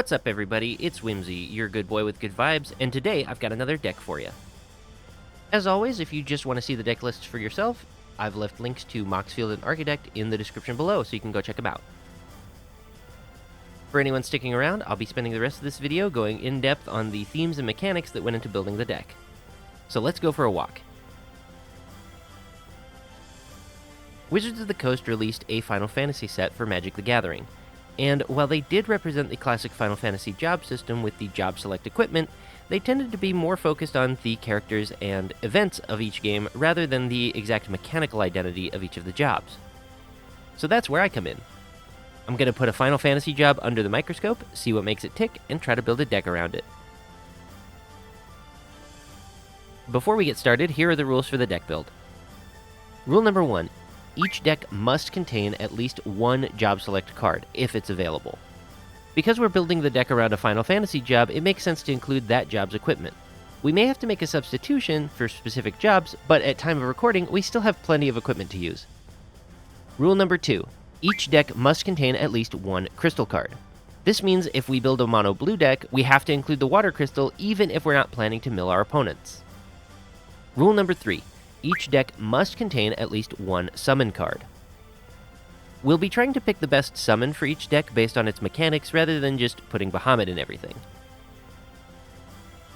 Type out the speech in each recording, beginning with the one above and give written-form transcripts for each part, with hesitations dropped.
What's up, everybody? It's Whimsy, your good boy with good vibes, and today I've got another deck for you. As always, if you just want to see the deck lists for yourself, I've left links to Moxfield and Architect in the description below, so you can go check them out. For anyone sticking around, I'll be spending the rest of this video going in-depth on the themes and mechanics that went into building the deck. So let's go for a walk. Wizards of the Coast released a Final Fantasy set for Magic the Gathering, and while they did represent the classic Final Fantasy job system with the job select equipment, they tended to be more focused on the characters and events of each game rather than the exact mechanical identity of each of the jobs. So that's where I come in. I'm going to put a Final Fantasy job under the microscope, see what makes it tick, and try to build a deck around it. Before we get started, here are the rules for the deck build. Rule number 1. Each deck must contain at least one job select card, if it's available. Because we're building the deck around a Final Fantasy job, it makes sense to include that job's equipment. We may have to make a substitution for specific jobs, but at time of recording, we still have plenty of equipment to use. Rule number 2. Each deck must contain at least one crystal card. This means if we build a mono blue deck, we have to include the water crystal even if we're not planning to mill our opponents. Rule number 3. Each deck must contain at least one summon card. We'll be trying to pick the best summon for each deck based on its mechanics rather than just putting Bahamut in everything.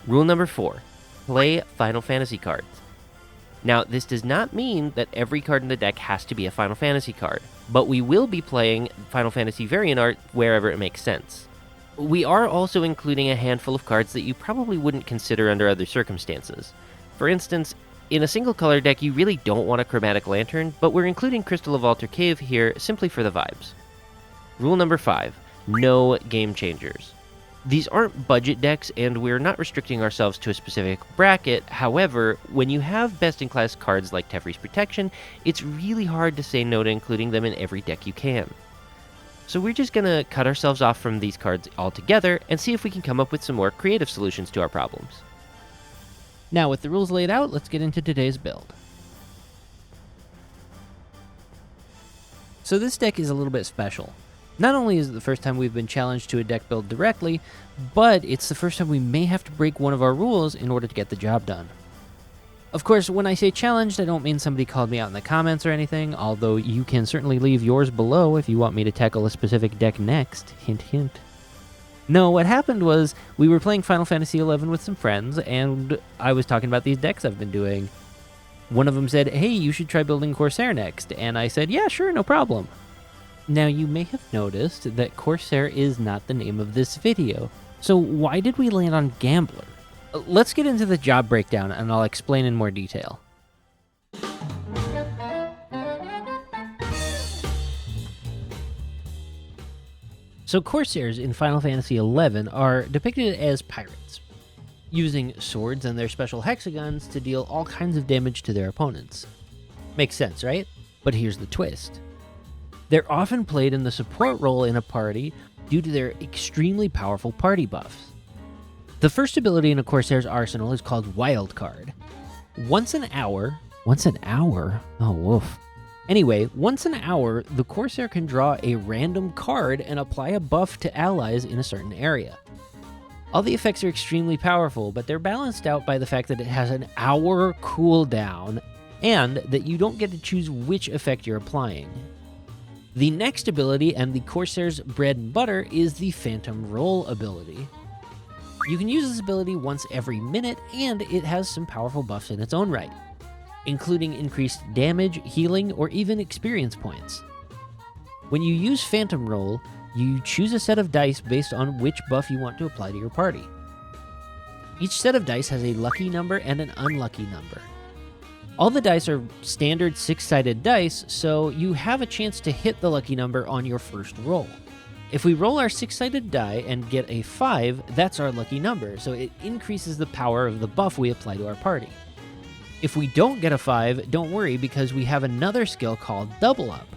Rule number 4. Play Final Fantasy cards. Now, this does not mean that every card in the deck has to be a Final Fantasy card, but we will be playing Final Fantasy variant art wherever it makes sense. We are also including a handful of cards that you probably wouldn't consider under other circumstances. For instance, in a single color deck, you really don't want a Chromatic Lantern, but we're including Crystal of Alter Cave here simply for the vibes. Rule number 5. No game changers. These aren't budget decks, and we're not restricting ourselves to a specific bracket. However, when you have best-in-class cards like Teferi's Protection, it's really hard to say no to including them in every deck you can. So we're just going to cut ourselves off from these cards altogether and see if we can come up with some more creative solutions to our problems. Now, with the rules laid out, let's get into today's build. So this deck is a little bit special. Not only is it the first time we've been challenged to a deck build directly, but it's the first time we may have to break one of our rules in order to get the job done. Of course, when I say challenged, I don't mean somebody called me out in the comments or anything, although you can certainly leave yours below if you want me to tackle a specific deck next. Hint, hint. No, what happened was we were playing Final Fantasy XI with some friends, and I was talking about these decks I've been doing. One of them said, "Hey, you should try building Corsair next," and I said, "Yeah, sure, no problem." Now, you may have noticed that Corsair is not the name of this video, so why did we land on Gambler? Let's get into the job breakdown, and I'll explain in more detail. So Corsairs in Final Fantasy XI are depicted as pirates, using swords and their special hexagons to deal all kinds of damage to their opponents. Makes sense, right? But here's the twist. They're often played in the support role in a party due to their extremely powerful party buffs. The first ability in a Corsair's arsenal is called Wildcard. Once an hour? Oh, woof. Anyway, once an hour, the Corsair can draw a random card and apply a buff to allies in a certain area. All the effects are extremely powerful, but they're balanced out by the fact that it has an hour cooldown and that you don't get to choose which effect you're applying. The next ability, and the Corsair's bread and butter, is the Phantom Roll ability. You can use this ability once every minute, and it has some powerful buffs in its own right, including increased damage, healing, or even experience points. When you use Phantom Roll, you choose a set of dice based on which buff you want to apply to your party. Each set of dice has a lucky number and an unlucky number. All the dice are standard 6-sided dice, so you have a chance to hit the lucky number on your first roll. If we roll our 6-sided die and get a 5, that's our lucky number, so it increases the power of the buff we apply to our party. If we don't get a 5, don't worry because we have another skill called Double Up.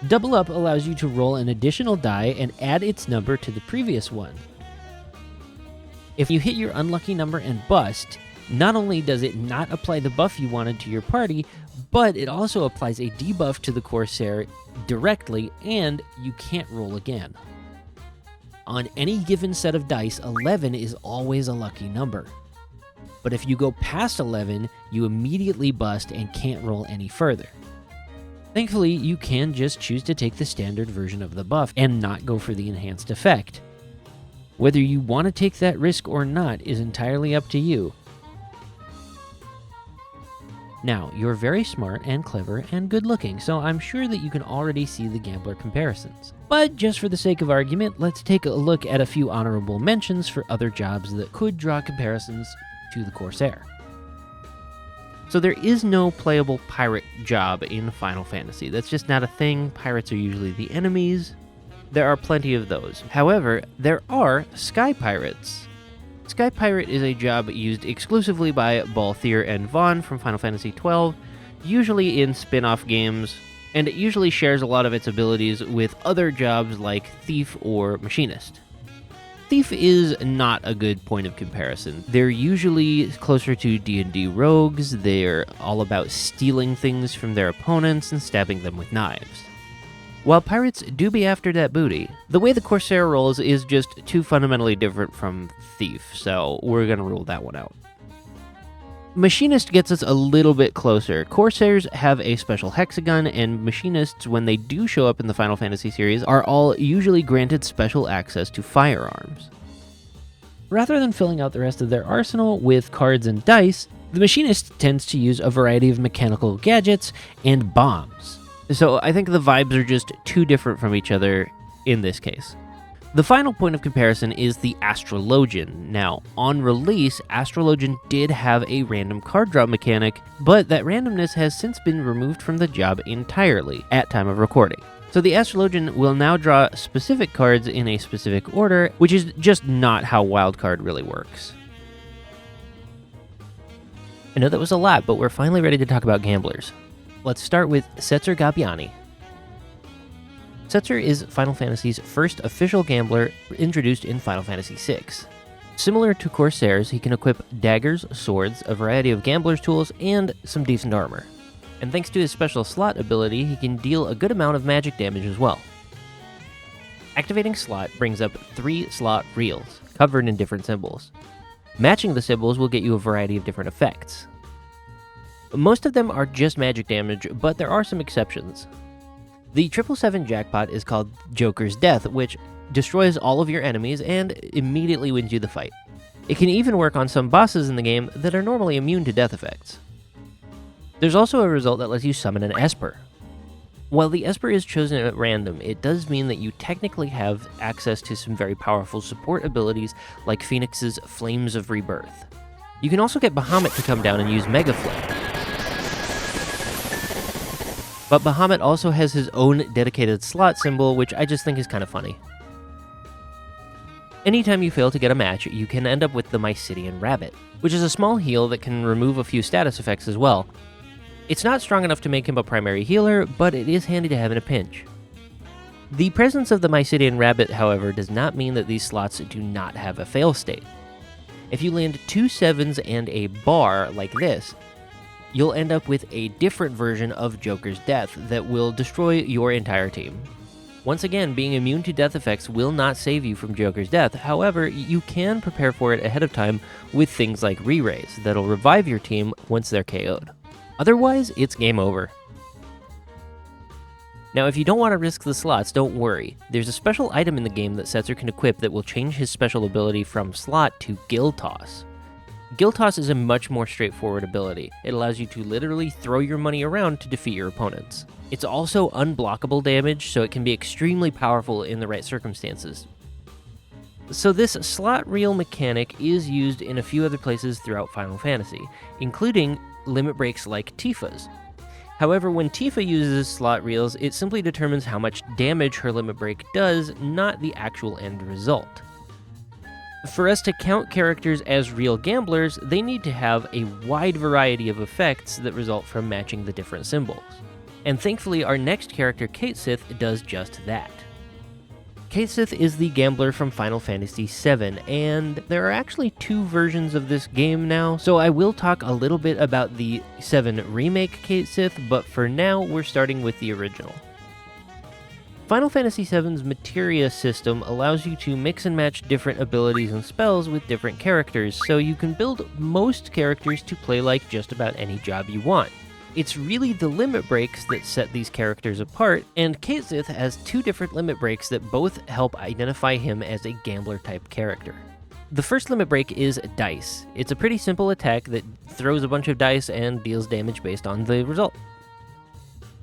Double Up allows you to roll an additional die and add its number to the previous one. If you hit your unlucky number and bust, not only does it not apply the buff you wanted to your party, but it also applies a debuff to the Corsair directly, and you can't roll again. On any given set of dice, 11 is always a lucky number. But if you go past 11, you immediately bust and can't roll any further. Thankfully, you can just choose to take the standard version of the buff and not go for the enhanced effect. Whether you want to take that risk or not is entirely up to you. Now, you're very smart and clever and good looking, so I'm sure that you can already see the gambler comparisons. But just for the sake of argument, let's take a look at a few honorable mentions for other jobs that could draw comparisons to the Corsair. So there is no playable pirate job in Final Fantasy. That's just not a thing. Pirates are usually the enemies. There are plenty of those. However, there are Sky Pirates. Sky Pirate is a job used exclusively by Balthier and Vaughn from Final Fantasy XII, usually in spin-off games, and it usually shares a lot of its abilities with other jobs like Thief or Machinist. Thief is not a good point of comparison. They're usually closer to D&D rogues. They're all about stealing things from their opponents and stabbing them with knives. While pirates do be after that booty, the way the Corsair rolls is just too fundamentally different from Thief, so we're gonna rule that one out. Machinist gets us a little bit closer. Corsairs have a special hexagon, and Machinists, when they do show up in the Final Fantasy series, are all usually granted special access to firearms. Rather than filling out the rest of their arsenal with cards and dice, the Machinist tends to use a variety of mechanical gadgets and bombs. So I think the vibes are just too different from each other in this case. The final point of comparison is the Astrologian. Now, on release, Astrologian did have a random card draw mechanic, but that randomness has since been removed from the job entirely at time of recording. So the Astrologian will now draw specific cards in a specific order, which is just not how Wildcard really works. I know that was a lot, but we're finally ready to talk about gamblers. Let's start with Setzer Gabbiani. Setzer is Final Fantasy's first official gambler introduced in Final Fantasy VI. Similar to Corsairs, he can equip daggers, swords, a variety of gambler's tools, and some decent armor. And thanks to his special slot ability, he can deal a good amount of magic damage as well. Activating slot brings up 3 slot reels, covered in different symbols. Matching the symbols will get you a variety of different effects. Most of them are just magic damage, but there are some exceptions. The 777 jackpot is called Joker's Death, which destroys all of your enemies and immediately wins you the fight. It can even work on some bosses in the game that are normally immune to death effects. There's also a result that lets you summon an Esper. While the Esper is chosen at random, it does mean that you technically have access to some very powerful support abilities like Phoenix's Flames of Rebirth. You can also get Bahamut to come down and use Mega Flame. But Bahamut also has his own dedicated slot symbol, which I just think is kind of funny. Anytime you fail to get a match, you can end up with the Mysidian Rabbit, which is a small heal that can remove a few status effects as well. It's not strong enough to make him a primary healer, but it is handy to have in a pinch. The presence of the Mysidian Rabbit, however, does not mean that these slots do not have a fail state. If you land 2 7s and a bar like this, you'll end up with a different version of Joker's Death that will destroy your entire team. Once again, being immune to death effects will not save you from Joker's Death, however, you can prepare for it ahead of time with things like re-raise that'll revive your team once they're KO'd. Otherwise, it's game over. Now, if you don't want to risk the slots, don't worry. There's a special item in the game that Setzer can equip that will change his special ability from slot to Guild Toss. Guild Toss is a much more straightforward ability. It allows you to literally throw your money around to defeat your opponents. It's also unblockable damage, so it can be extremely powerful in the right circumstances. So this slot reel mechanic is used in a few other places throughout Final Fantasy, including limit breaks like Tifa's. However, when Tifa uses slot reels, it simply determines how much damage her limit break does, not the actual end result. For us to count characters as real gamblers, they need to have a wide variety of effects that result from matching the different symbols. And thankfully, our next character, Cait Sith, does just that. Cait Sith is the gambler from Final Fantasy VII, and there are actually 2 versions of this game now, so I will talk a little bit about the 7 remake Cait Sith, but for now, we're starting with the original. Final Fantasy VII's materia system allows you to mix and match different abilities and spells with different characters, so you can build most characters to play like just about any job you want. It's really the limit breaks that set these characters apart, and Cait Sith has 2 different limit breaks that both help identify him as a gambler-type character. The first limit break is Dice. It's a pretty simple attack that throws a bunch of dice and deals damage based on the result.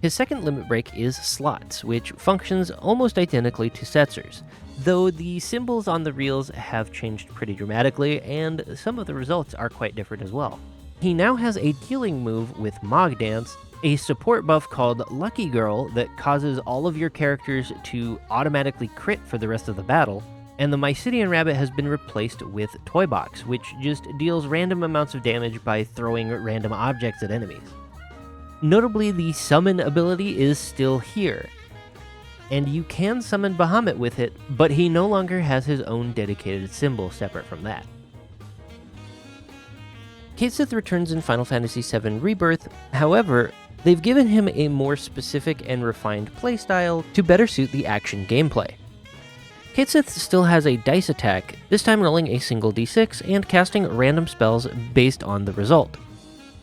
His second limit break is Slots, which functions almost identically to Setzer's, though the symbols on the reels have changed pretty dramatically, and some of the results are quite different as well. He now has a dealing move with Mog Dance, a support buff called Lucky Girl that causes all of your characters to automatically crit for the rest of the battle, and the Mysidian Rabbit has been replaced with Toy Box, which just deals random amounts of damage by throwing random objects at enemies. Notably, the summon ability is still here, and you can summon Bahamut with it, but he no longer has his own dedicated symbol separate from that. Cait Sith returns in Final Fantasy VII Rebirth, however, they've given him a more specific and refined playstyle to better suit the action gameplay. Cait Sith still has a dice attack, this time rolling a single d6 and casting random spells based on the result.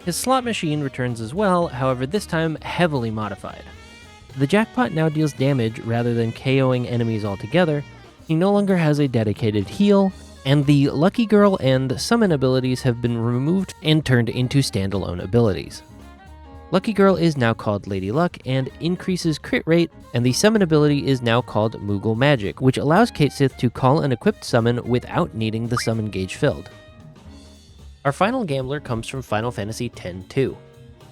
His slot machine returns as well, however this time heavily modified. The jackpot now deals damage rather than KOing enemies altogether, he no longer has a dedicated heal, and the Lucky Girl and Summon abilities have been removed and turned into standalone abilities. Lucky Girl is now called Lady Luck and increases crit rate, and the Summon ability is now called Moogle Magic, which allows Cait Sith to call an equipped summon without needing the summon gauge filled. Our final gambler comes from Final Fantasy X-2.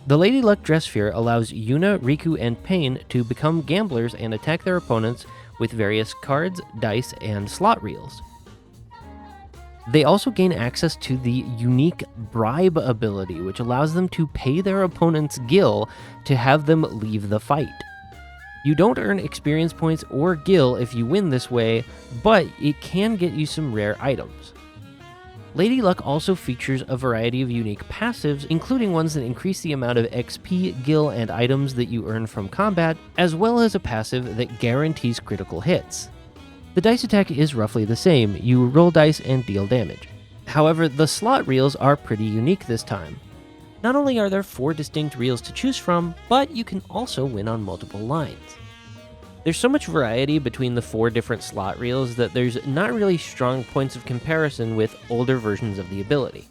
The Lady Luck Dress Sphere allows Yuna, Riku, and Pain to become gamblers and attack their opponents with various cards, dice, and slot reels. They also gain access to the unique Bribe ability, which allows them to pay their opponent's gil to have them leave the fight. You don't earn experience points or gil if you win this way, but it can get you some rare items. Lady Luck also features a variety of unique passives, including ones that increase the amount of XP, gil, and items that you earn from combat, as well as a passive that guarantees critical hits. The dice attack is roughly the same, you roll dice and deal damage. However, the slot reels are pretty unique this time. Not only are there 4 distinct reels to choose from, but you can also win on multiple lines. There's so much variety between the 4 different slot reels that there's not really strong points of comparison with older versions of the ability.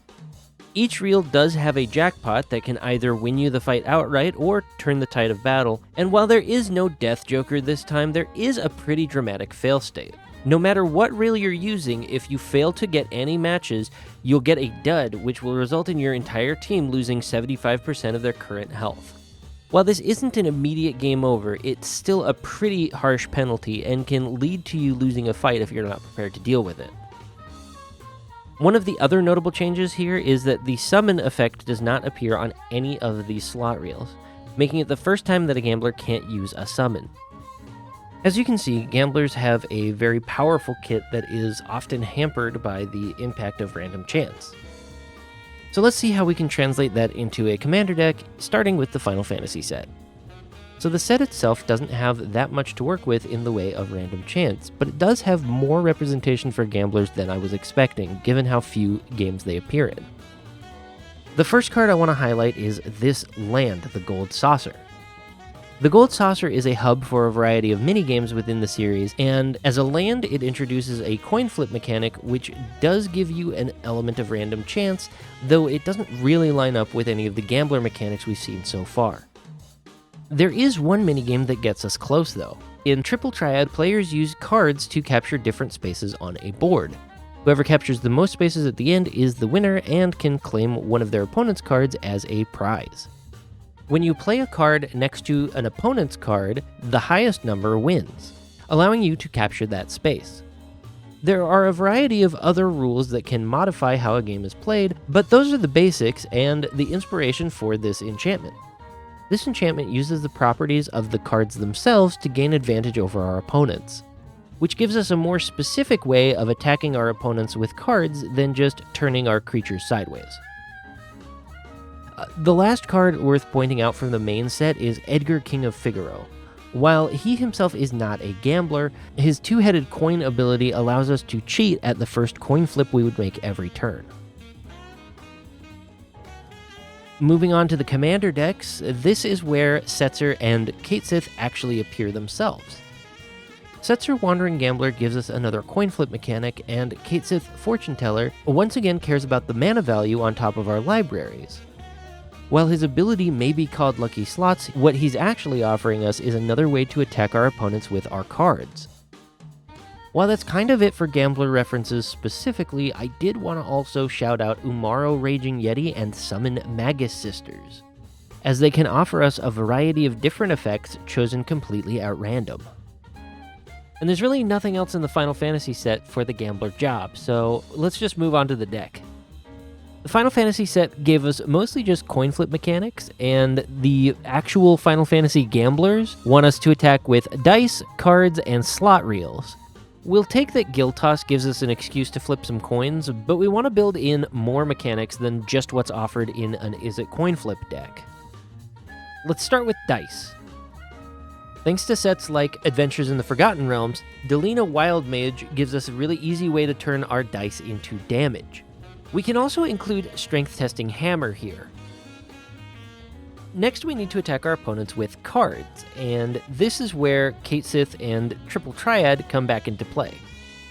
Each reel does have a jackpot that can either win you the fight outright or turn the tide of battle, and while there is no Death Joker this time, there is a pretty dramatic failstate. No matter what reel you're using, if you fail to get any matches, you'll get a dud, which will result in your entire team losing 75% of their current health. While this isn't an immediate game over, it's still a pretty harsh penalty and can lead to you losing a fight if you're not prepared to deal with it. One of the other notable changes here is that the summon effect does not appear on any of these slot reels, making it the first time that a gambler can't use a summon. As you can see, gamblers have a very powerful kit that is often hampered by the impact of random chance. So let's see how we can translate that into a commander deck, starting with the Final Fantasy set. So the set itself doesn't have that much to work with in the way of random chance, but it does have more representation for gamblers than I was expecting, given how few games they appear in. The first card I want to highlight is this land, the Gold Saucer. The Gold Saucer is a hub for a variety of mini-games within the series, and as a land, it introduces a coin flip mechanic, which does give you an element of random chance, though it doesn't really line up with any of the gambler mechanics we've seen so far. There is one minigame that gets us close, though. In Triple Triad, players use cards to capture different spaces on a board. Whoever captures the most spaces at the end is the winner and can claim one of their opponent's cards as a prize. When you play a card next to an opponent's card, the highest number wins, allowing you to capture that space. There are a variety of other rules that can modify how a game is played, but those are the basics and the inspiration for this enchantment. This enchantment uses the properties of the cards themselves to gain advantage over our opponents, which gives us a more specific way of attacking our opponents with cards than just turning our creatures sideways. The last card worth pointing out from the main set is Edgar, King of Figaro. While he himself is not a gambler, his two-headed coin ability allows us to cheat at the first coin flip we would make every turn. Moving on to the commander decks, this is where Setzer and Katesith actually appear themselves. Setzer Wandering Gambler gives us another coin flip mechanic, and Katesith Fortune Teller once again cares about the mana value on top of our libraries. While his ability may be called Lucky Slots, what he's actually offering us is another way to attack our opponents with our cards. While that's kind of it for Gambler references specifically, I did want to also shout out Umaro Raging Yeti and Summon Magus Sisters, as they can offer us a variety of different effects chosen completely at random. And there's really nothing else in the Final Fantasy set for the Gambler job, so let's just move on to the deck. The Final Fantasy set gave us mostly just coin flip mechanics, and the actual Final Fantasy gamblers want us to attack with dice, cards, and slot reels. We'll take that Guild Toss gives us an excuse to flip some coins, but we want to build in more mechanics than just what's offered in an Is It Coin Flip deck. Let's start with dice. Thanks to sets like Adventures in the Forgotten Realms, Delina Wild Mage gives us a really easy way to turn our dice into damage. We can also include Strength Testing Hammer here. Next, we need to attack our opponents with cards, and this is where Katesith and Triple Triad come back into play.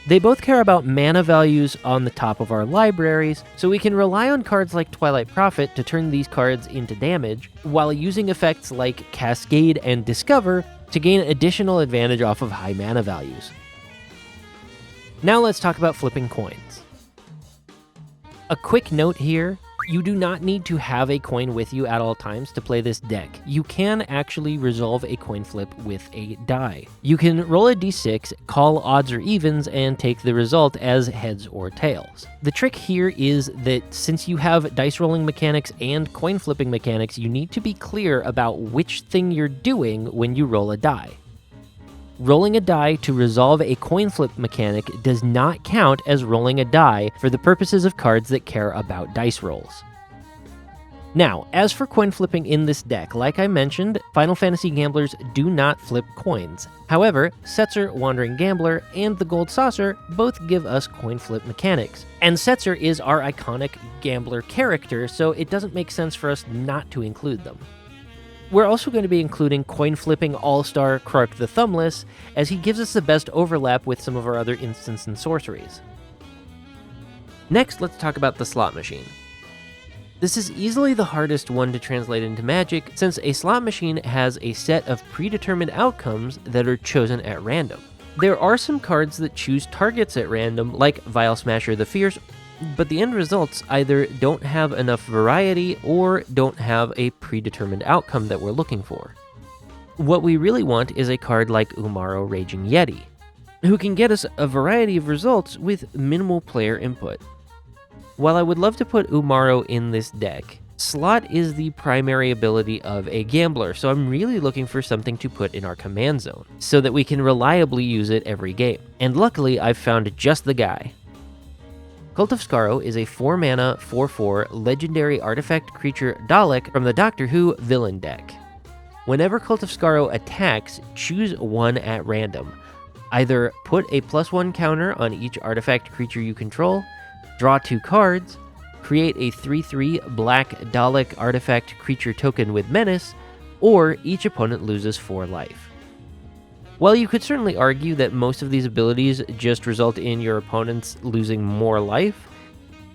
They both care about mana values on the top of our libraries, so we can rely on cards like Twilight Prophet to turn these cards into damage, while using effects like Cascade and Discover to gain additional advantage off of high mana values. Now let's talk about flipping coins. A quick note here, you do not need to have a coin with you at all times to play this deck. You can actually resolve a coin flip with a die. You can roll a d6, call odds or evens, and take the result as heads or tails. The trick here is that since you have dice rolling mechanics and coin flipping mechanics, you need to be clear about which thing you're doing when you roll a die. Rolling a die to resolve a coin flip mechanic does not count as rolling a die for the purposes of cards that care about dice rolls. Now, as for coin flipping in this deck, like I mentioned, Final Fantasy gamblers do not flip coins. However, Setzer Wandering Gambler and the Gold Saucer both give us coin flip mechanics. And Setzer is our iconic gambler character, so it doesn't make sense for us not to include them. We're also going to be including coin-flipping all-star Krark the Thumbless, as he gives us the best overlap with some of our other instants and sorceries. Next, let's talk about the slot machine. This is easily the hardest one to translate into Magic, since a slot machine has a set of predetermined outcomes that are chosen at random. There are some cards that choose targets at random, like Vial Smasher the Fierce, but the end results either don't have enough variety or don't have a predetermined outcome that we're looking for. What we really want is a card like Umaro Raging Yeti, who can get us a variety of results with minimal player input. While I would love to put Umaro in this deck, Slot is the primary ability of a gambler, so I'm really looking for something to put in our command zone, so that we can reliably use it every game. And luckily, I've found just the guy. Cult of Skaro is a 4-mana, 4/4 legendary artifact creature Dalek from the Doctor Who villain deck. Whenever Cult of Skaro attacks, choose one at random. Either put a +1 counter on each artifact creature you control, draw 2 cards, create a 3/3 black Dalek artifact creature token with Menace, or each opponent loses 4 life. While you could certainly argue that most of these abilities just result in your opponents losing more life,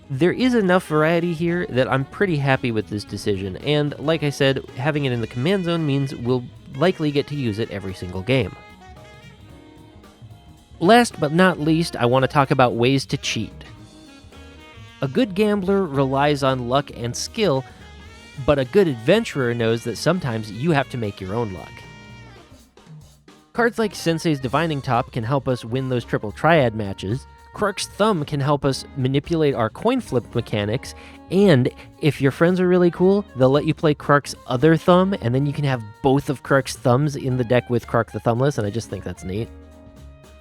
there is enough variety here that I'm pretty happy with this decision, and like I said, having it in the command zone means we'll likely get to use it every single game. Last but not least, I want to talk about ways to cheat. A good gambler relies on luck and skill, but a good adventurer knows that sometimes you have to make your own luck. Cards like Sensei's Divining Top can help us win those triple triad matches. Krark's Thumb can help us manipulate our coin flip mechanics, and if your friends are really cool, they'll let you play Krark's other thumb, and then you can have both of Krark's thumbs in the deck with Krark the Thumbless, and I just think that's neat.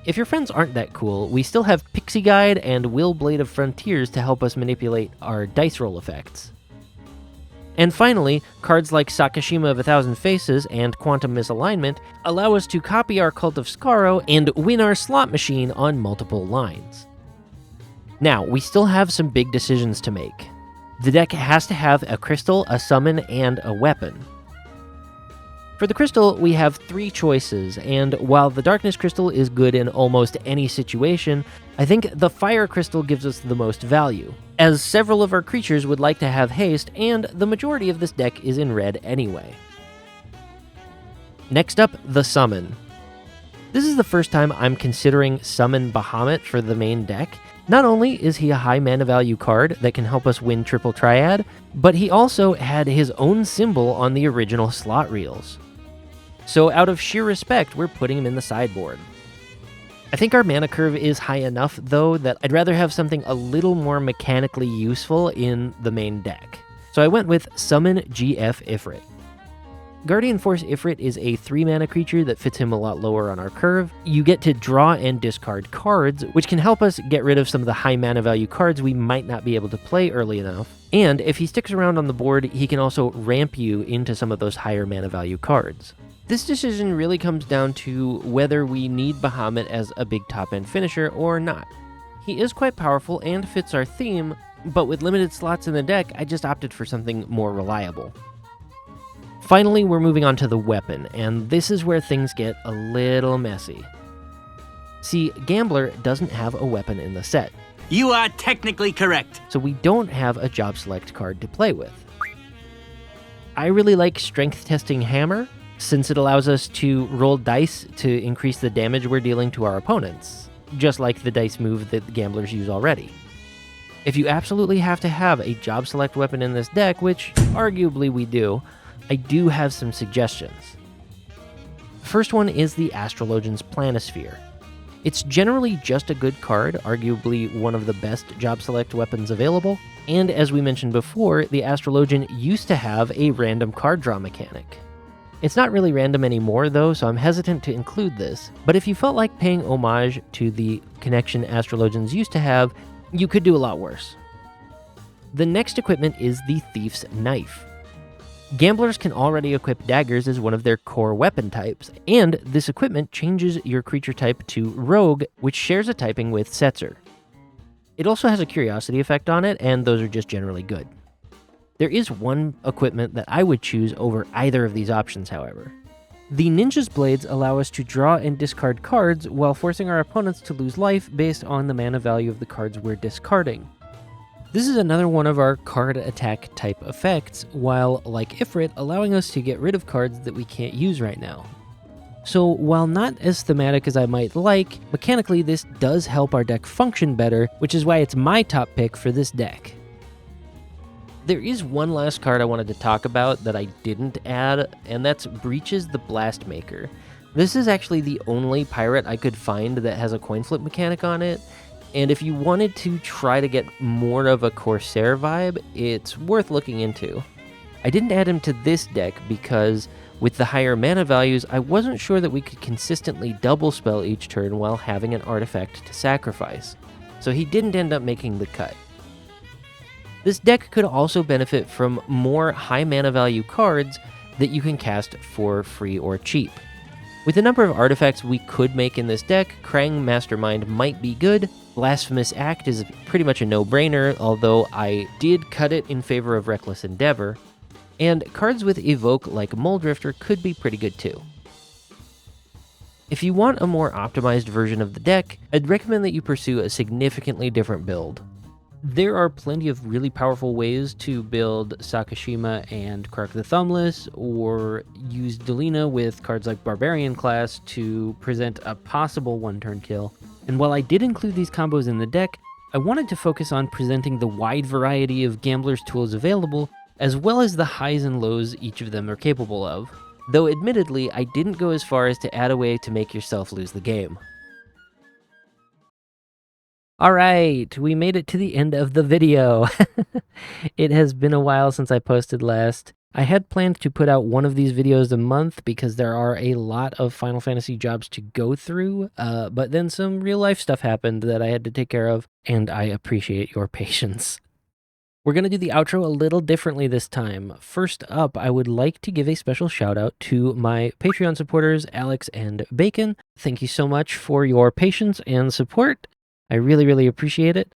If your friends aren't that cool, we still have Pixie Guide and Will Blade of Frontiers to help us manipulate our dice roll effects. And finally, cards like Sakashima of 1,000 Faces and Quantum Misalignment allow us to copy our Cult of Skaro and win our slot machine on multiple lines. Now, we still have some big decisions to make. The deck has to have a crystal, a summon, and a weapon. For the crystal, we have 3 choices, and while the darkness crystal is good in almost any situation, I think the fire crystal gives us the most value, as several of our creatures would like to have haste, and the majority of this deck is in red anyway. Next up, the summon. This is the first time I'm considering Summon Bahamut for the main deck. Not only is he a high mana value card that can help us win Triple Triad, but he also had his own symbol on the original slot reels. So out of sheer respect, we're putting him in the sideboard. I think our mana curve is high enough, though, that I'd rather have something a little more mechanically useful in the main deck. So I went with Summon GF Ifrit. Guardian Force Ifrit is a 3-mana creature that fits him a lot lower on our curve. You get to draw and discard cards, which can help us get rid of some of the high mana value cards we might not be able to play early enough. And if he sticks around on the board, he can also ramp you into some of those higher mana value cards. This decision really comes down to whether we need Bahamut as a big top-end finisher or not. He is quite powerful and fits our theme, but with limited slots in the deck, I just opted for something more reliable. Finally, we're moving on to the weapon, and this is where things get a little messy. See, Gambler doesn't have a weapon in the set. You are technically correct. So we don't have a job select card to play with. I really like Strength Testing Hammer, since it allows us to roll dice to increase the damage we're dealing to our opponents, just like the dice move that the gamblers use already. If you absolutely have to have a job select weapon in this deck, which arguably we do, I do have some suggestions. The first one is the Astrologian's Planisphere. It's generally just a good card, arguably one of the best job select weapons available, and as we mentioned before, the Astrologian used to have a random card draw mechanic. It's not really random anymore though, so I'm hesitant to include this, but if you felt like paying homage to the connection Astrologians used to have, you could do a lot worse. The next equipment is the Thief's Knife. Gamblers can already equip daggers as one of their core weapon types, and this equipment changes your creature type to Rogue, which shares a typing with Setzer. It also has a curiosity effect on it, and those are just generally good. There is one equipment that I would choose over either of these options, however. The Ninja's Blades allow us to draw and discard cards while forcing our opponents to lose life based on the mana value of the cards we're discarding. This is another one of our card attack type effects, while, like Ifrit, allowing us to get rid of cards that we can't use right now. So while not as thematic as I might like, mechanically this does help our deck function better, which is why it's my top pick for this deck. There is one last card I wanted to talk about that I didn't add, and that's Breaches the Blastmaker. This is actually the only pirate I could find that has a coin flip mechanic on it, and if you wanted to try to get more of a Corsair vibe, it's worth looking into. I didn't add him to this deck because with the higher mana values, I wasn't sure that we could consistently double spell each turn while having an artifact to sacrifice, so he didn't end up making the cut. This deck could also benefit from more high mana value cards that you can cast for free or cheap. With the number of artifacts we could make in this deck, Krang Mastermind might be good. Blasphemous Act is pretty much a no-brainer, although I did cut it in favor of Reckless Endeavor. And cards with Evoke like Muldrifter could be pretty good too. If you want a more optimized version of the deck, I'd recommend that you pursue a significantly different build. There are plenty of really powerful ways to build Sakashima and Krark the Thumbless, or use Delina with cards like Barbarian Class to present a possible one-turn kill. And while I did include these combos in the deck, I wanted to focus on presenting the wide variety of Gambler's tools available, as well as the highs and lows each of them are capable of. Though admittedly, I didn't go as far as to add a way to make yourself lose the game. Alright, we made it to the end of the video. It has been a while since I posted last. I had planned to put out one of these videos a month because there are a lot of Final Fantasy jobs to go through, but then some real life stuff happened that I had to take care of, and I appreciate your patience. We're going to do the outro a little differently this time. First up, I would like to give a special shout out to my Patreon supporters, Alex and Bacon. Thank you so much for your patience and support. I really, really appreciate it.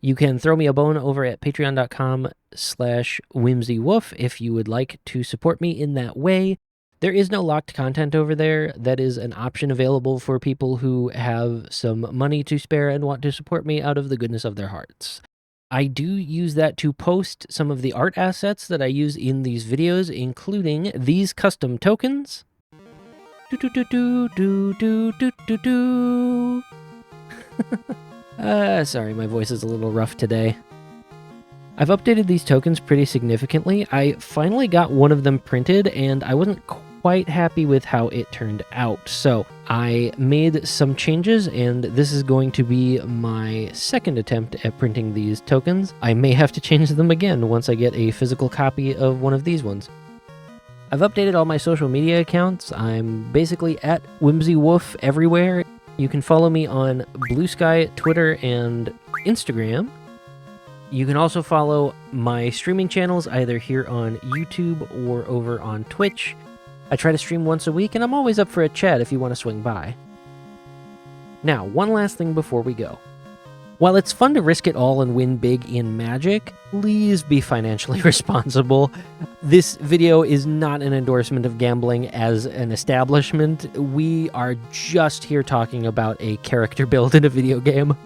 You can throw me a bone over at patreon.com/whimsywoof if you would like to support me in that way. There is no locked content over there. That is an option available for people who have some money to spare and want to support me out of the goodness of their hearts. I do use that to post some of the art assets that I use in these videos, including these custom tokens. Sorry, my voice is a little rough today. I've updated these tokens pretty significantly. I finally got one of them printed, and I wasn't quite happy with how it turned out. So I made some changes, and this is going to be my second attempt at printing these tokens. I may have to change them again once I get a physical copy of one of these ones. I've updated all my social media accounts. I'm basically at whimsywoof everywhere. You can follow me on Blue Sky, Twitter, and Instagram. You can also follow my streaming channels either here on YouTube or over on Twitch. I try to stream once a week, and I'm always up for a chat if you want to swing by. Now, one last thing before we go. While it's fun to risk it all and win big in Magic, please be financially responsible. This video is not an endorsement of gambling as an establishment. We are just here talking about a character build in a video game.